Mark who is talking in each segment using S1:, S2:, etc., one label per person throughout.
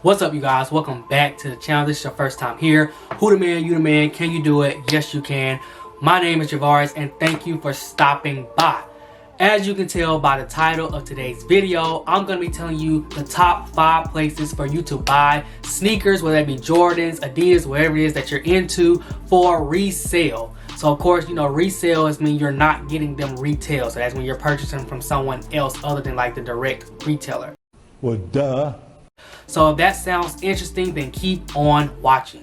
S1: What's up, you guys? Welcome back to the channel. This is your first time here. Who the man? You the man. Can you do it? Yes, you can. My name is Javaris, and thank you for stopping by. As you can tell by the title of today's video, I'm going to be telling you the top 5 places for you to buy sneakers, whether it be Jordans, Adidas, whatever it is that you're into, for resale. So of course, you know, resale is mean you're not getting them retail. So that's when you're purchasing from someone else other than like the direct retailer.
S2: Well, duh.
S1: So if that sounds interesting, then keep on watching.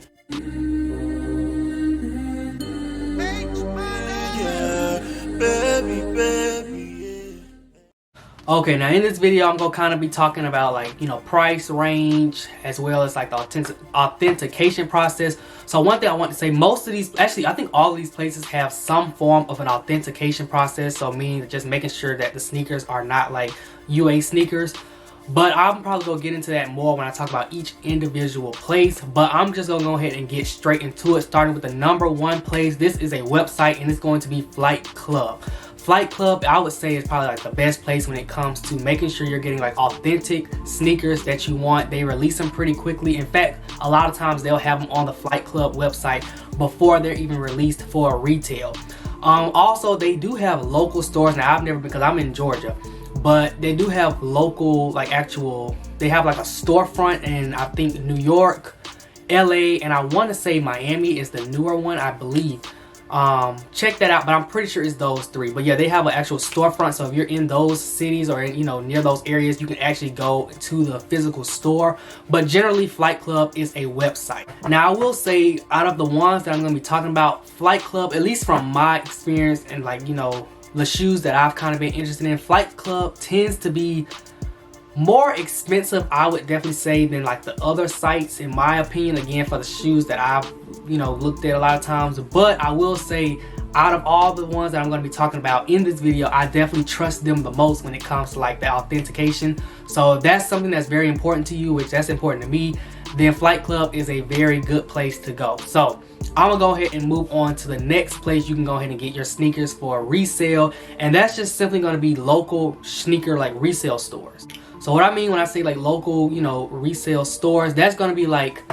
S1: Okay, now in this video, I'm gonna kind of be talking about like, you know, price range as well as like the authentication process. So one thing I want to say, most of these, actually, I think all of these places have some form of an authentication process. So meaning just making sure that the sneakers are not like UA sneakers. But I'm probably gonna get into that more when I talk about each individual place. But I'm just gonna go ahead and get straight into it, starting with the number 1 place. This is a website, and it's going to be Flight Club. Flight Club, I would say, is probably like the best place when it comes to making sure you're getting like authentic sneakers that you want. They release them pretty quickly. In fact, a lot of times they'll have them on the Flight Club website before they're even released for retail. Also, they do have local stores. Now, I've never, because I'm in Georgia, but they do have local, like actual, they have like a storefront in, I think, New York, LA, and I want to say Miami is the newer one, I believe. Check that out, but I'm pretty sure it's those 3. But yeah, they have an actual storefront, so if you're in those cities or in, you know, near those areas, you can actually go to the physical store. But generally, Flight Club is a website. Now, I will say, out of the ones that I'm going to be talking about, Flight Club, at least from my experience and like, you know, the shoes that I've kind of been interested in, Flight Club tends to be more expensive, I would definitely say, than like the other sites, in my opinion, again, for the shoes that I've, you know, looked at a lot of times. But I will say, out of all the ones that I'm going to be talking about in this video, I definitely trust them the most when it comes to like the authentication. So if that's something that's very important to you, which that's important to me, then Flight Club is a very good place to go. So I'm gonna go ahead and move on to the next place you can go ahead and get your sneakers for resale, and that's just simply going to be local sneaker like resale stores. So what I mean when I say like local, you know, resale stores, that's going to be like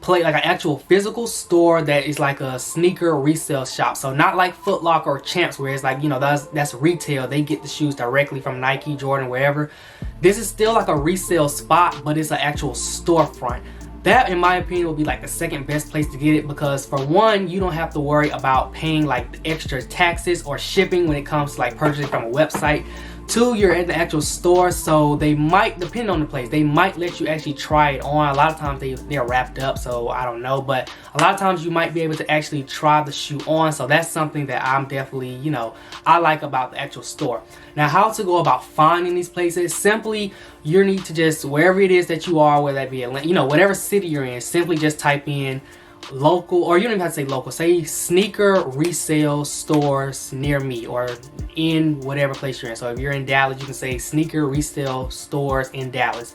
S1: an actual physical store that is like a sneaker resale shop. So not like Foot Locker or Champs, where it's like, you know, that's retail. They get the shoes directly from Nike, Jordan, wherever. This is still like a resale spot, but it's an actual storefront. That, in my opinion, will be like the second best place to get it, because for one, you don't have to worry about paying like the extra taxes or shipping when it comes to like purchasing from a website. 2, you're at the actual store, so they might, depend on the place, they might let you actually try it on. A lot of times they're wrapped up, so I don't know, but a lot of times you might be able to actually try the shoe on. So that's something that I'm definitely, you know, I like about the actual store. Now, how to go about finding these places? Simply, you need to just, wherever it is that you are, whether that be Atlanta, you know, whatever city you're in, simply just type in local, or you don't even have to say local, say sneaker resale stores near me, or in whatever place you're in. So if you're in Dallas, you can say sneaker resale stores in Dallas,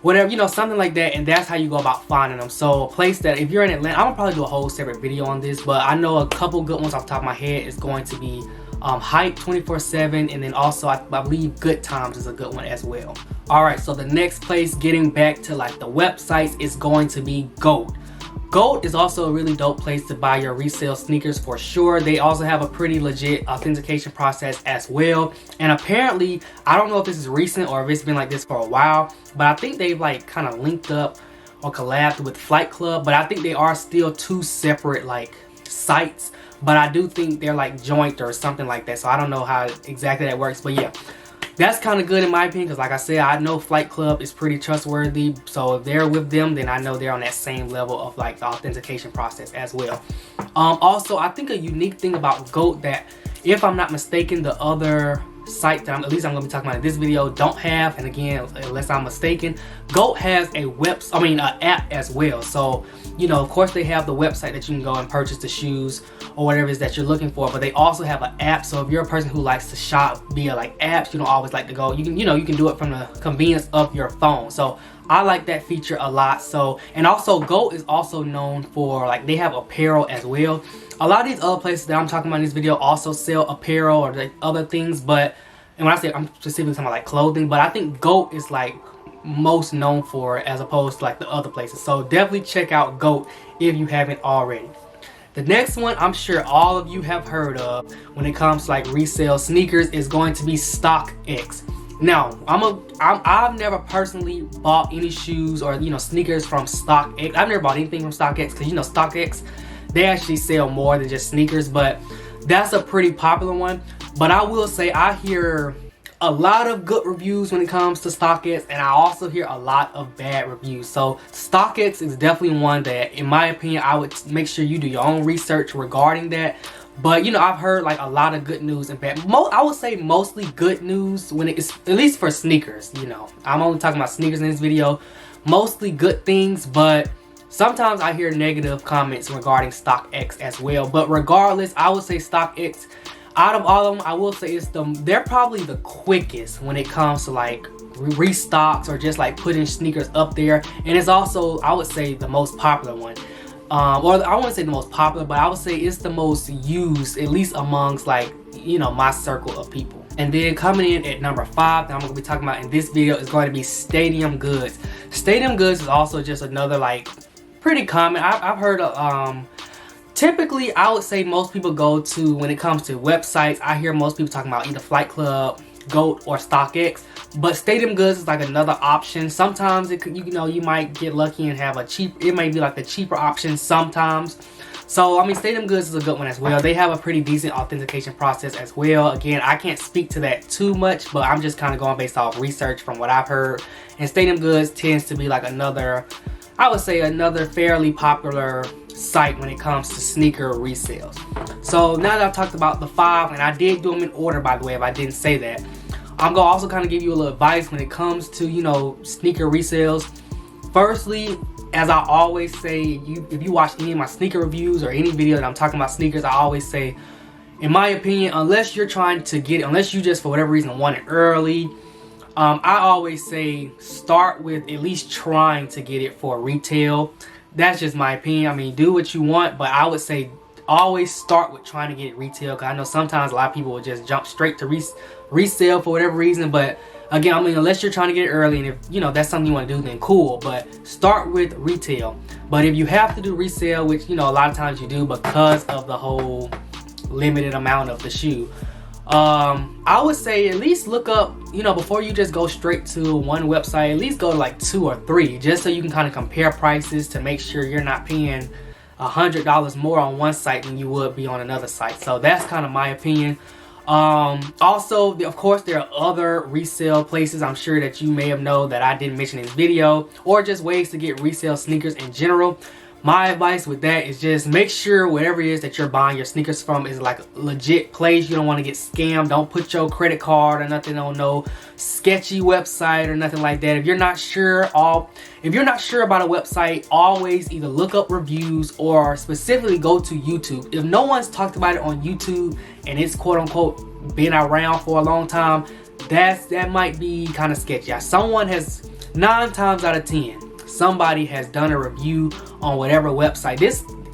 S1: whatever, you know, something like that. And that's how you go about finding them. So a place that, if you're in Atlanta, I'm gonna probably do a whole separate video on this, but I know a couple good ones off the top of my head is going to be Hype 24/7, and then also I believe Good Times is a good one as well. All right, so the next place, getting back to like the websites, is going to be GOAT. GOAT is also a really dope place to buy your resale sneakers for sure. They also have a pretty legit authentication process as well. And apparently, I don't know if this is recent or if it's been like this for a while, but I think they've like kind of linked up or collabed with Flight Club. But I think they are still 2 separate like sites. But I do think they're like joint or something like that. So I don't know how exactly that works. But yeah, that's kind of good in my opinion, because like I said, I know Flight Club is pretty trustworthy. So if they're with them, then I know they're on that same level of like the authentication process as well. Also, I think a unique thing about GOAT that, if I'm not mistaken, the other site that at least I'm going to be talking about in this video don't have, and again, unless I'm mistaken, GOAT has a an app as well. So, you know, of course they have the website that you can go and purchase the shoes or whatever it is that you're looking for, but they also have an app. So if you're a person who likes to shop via like apps, you don't always like to go, you can, you know, you can do it from the convenience of your phone. So I like that feature a lot. So, and also GOAT is also known for like, they have apparel as well. A lot of these other places that I'm talking about in this video also sell apparel or like other things, but, and when I say, I'm specifically talking about like clothing, but I think GOAT is like most known for as opposed to like the other places. So definitely check out GOAT if you haven't already. The next one I'm sure all of you have heard of when it comes to like resale sneakers is going to be STOCKX. Now, I've never personally bought any shoes or sneakers from STOCKX. I've never bought anything from STOCKX because STOCKX, they actually sell more than just sneakers, but that's a pretty popular one. But I will say I hear a lot of good reviews when it comes to STOCKX, and I also hear a lot of bad reviews. So STOCKX is definitely one that, in my opinion, I would make sure you do your own research regarding that. But I've heard like a lot of good news and bad. I would say mostly good news when it's, at least for sneakers. I'm only talking about sneakers in this video. Mostly good things, but sometimes I hear negative comments regarding STOCKX as well. But regardless, I would say STOCKX, out of all of them, I will say they're probably the quickest when it comes to like restocks or just like putting sneakers up there. And it's also, I would say, the most popular one. Or I wouldn't say the most popular, but I would say it's the most used, at least amongst like, my circle of people. And then coming in at number 5 that I'm going to be talking about in this video is going to be Stadium Goods. Stadium Goods is also just another like pretty common. I've heard of, typically I would say most people go to, when it comes to websites, I hear most people talking about either Flight Club, GOAT, or STOCKX. But Stadium Goods is like another option. Sometimes it could, you might get lucky and have it may be like the cheaper option sometimes. So I mean, Stadium Goods is a good one as well. They have a pretty decent authentication process as well. Again, I can't speak to that too much, but I'm just kind of going based off research from what I've heard. And Stadium Goods tends to be like another, I would say, another fairly popular site when it comes to sneaker resales. So now that I've talked about the 5, and I did do them in order, by the way, if I didn't say that, I'm gonna also kind of give you a little advice when it comes to sneaker resales. Firstly, as I always say, if you watch any of my sneaker reviews or any video that I'm talking about sneakers, I always say, in my opinion, unless you're trying to get it, unless you just for whatever reason want it early, I always say start with at least trying to get it for retail. That's just my opinion. I mean, do what you want, but I would say always start with trying to get it retail, because I know sometimes a lot of people will just jump straight to resale for whatever reason. But again, I mean, unless you're trying to get it early, and if that's something you want to do, then cool, but start with retail. But if you have to do resale, which a lot of times you do because of the whole limited amount of the shoe, I would say at least look up, before you just go straight to one website, at least go to like 2 or 3, just so you can kind of compare prices to make sure you're not paying $100 more on one site than you would be on another site. So that's kind of my opinion. Also, of course, there are other resale places I'm sure that you may have known that I didn't mention in this video, or just ways to get resale sneakers in general. My advice with that is just make sure whatever it is that you're buying your sneakers from is like a legit place. You don't want to get scammed. Don't put your credit card or nothing on no sketchy website or nothing like that. If you're not sure about a website, always either look up reviews or specifically go to YouTube. If no one's talked about it on YouTube and it's quote unquote been around for a long time, that might be kind of sketchy. Someone has, 9 times out of 10, somebody has done a review on whatever website.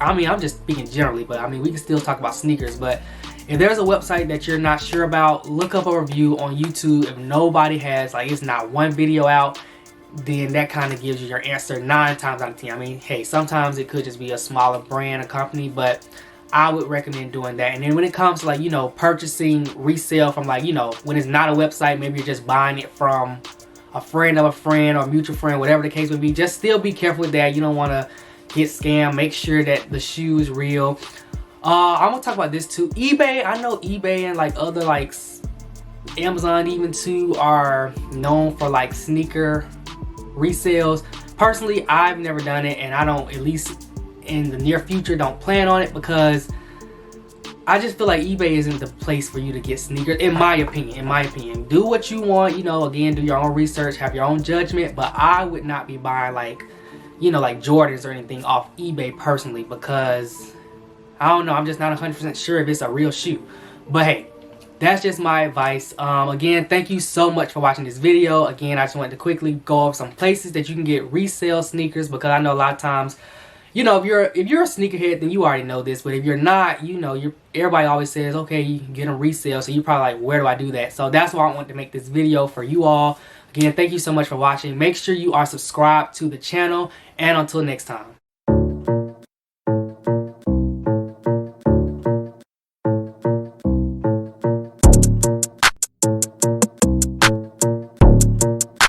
S1: I'm just speaking generally, but I mean, we can still talk about sneakers. But if there's a website that you're not sure about, look up a review on YouTube. If nobody has, like, it's not one video out, then that kind of gives you your answer 9 times out of 10. I mean, hey, sometimes it could just be a smaller brand or company, but I would recommend doing that. And then when it comes to like, purchasing resale from like, when it's not a website, maybe you're just buying it from a friend of a friend or a mutual friend, whatever the case may be, just still be careful with that. You don't want to get scammed. Make sure that the shoe is real. I'm gonna talk about this too. eBay, I know eBay and like other like Amazon even too are known for like sneaker resales. Personally, I've never done it, and I don't, at least in the near future, don't plan on it, because I just feel like eBay isn't the place for you to get sneakers, in my opinion. Do what you want, again, do your own research, have your own judgment, but I would not be buying like, like Jordans or anything off eBay personally, because I don't know, I'm just not 100% sure if it's a real shoe. But hey, that's just my advice. Again, thank you so much for watching this video. Again, I just wanted to quickly go over some places that you can get resale sneakers, because I know a lot of times, if you're a sneakerhead, then you already know this. But if you're not, everybody always says, okay, you can get them resale. So you're probably like, where do I do that? So that's why I wanted to make this video for you all. Again, thank you so much for watching. Make sure you are subscribed to the channel, and until next time.